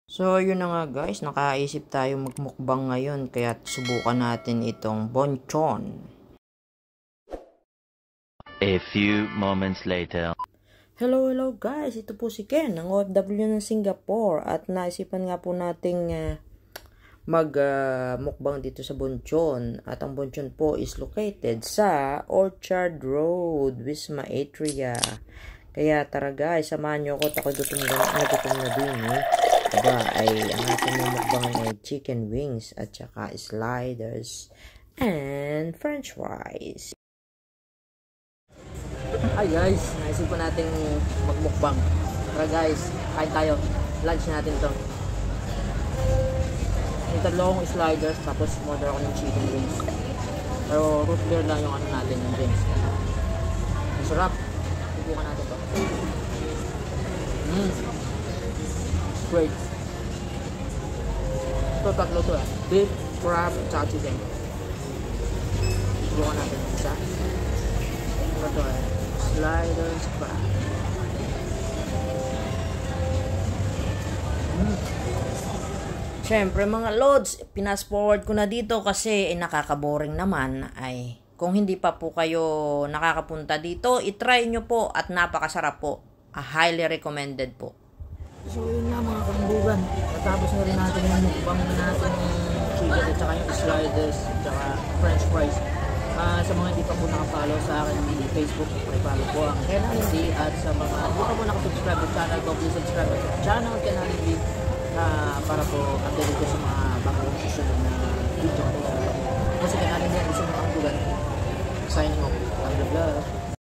So, yun na nga guys, nakaisip tayo magmukbang ngayon, kaya subukan natin itong bonchon. A few moments later. Hello guys, ito po si Ken, ang OFW ng Singapore, at naisipan nga po nating magmukbang dito sa bonchon. At ang bonchon po is located sa Orchard Road, Wisma Atria. Kaya tara guys, samahan nyo ako, ako gutom na din Aba, ay ang ating mukbangan ay chicken wings at saka sliders and french fries. Hi guys, naisipan natin magmukbang. Tara guys, kain tayo. Lunch natin to. Yung talong sliders, tapos order ako ng chicken wings. Pero root beer lang yung ano natin, yung drinks. Masarap. Subukan natin to. Great. Ito tatlo to beef, crab, at chicken. Subukan natin isa. Ito to sliders crab. Siyempre mga lods, pinas forward ko na dito kasi nakakaboring naman. Ay kung hindi pa po kayo nakakapunta dito, itry nyo po at napakasarap po. Highly recommended po. So yun nga mga kambugan, natapos na rin natin yung mukbang natin yung chicken at saka yung sliders at saka french fries. Sa mga hindi pa po nakapollow sa akin ng Facebook, follow po ang Ken Allen at sa mga hindi pa po nakasubscribe sa channel ko, please subscribe sa channel Ken Allen para po update ko sa mga bagong susunod na video ko. Kasi Ken Allen yan, isang mga kambugan. Signing off. Love.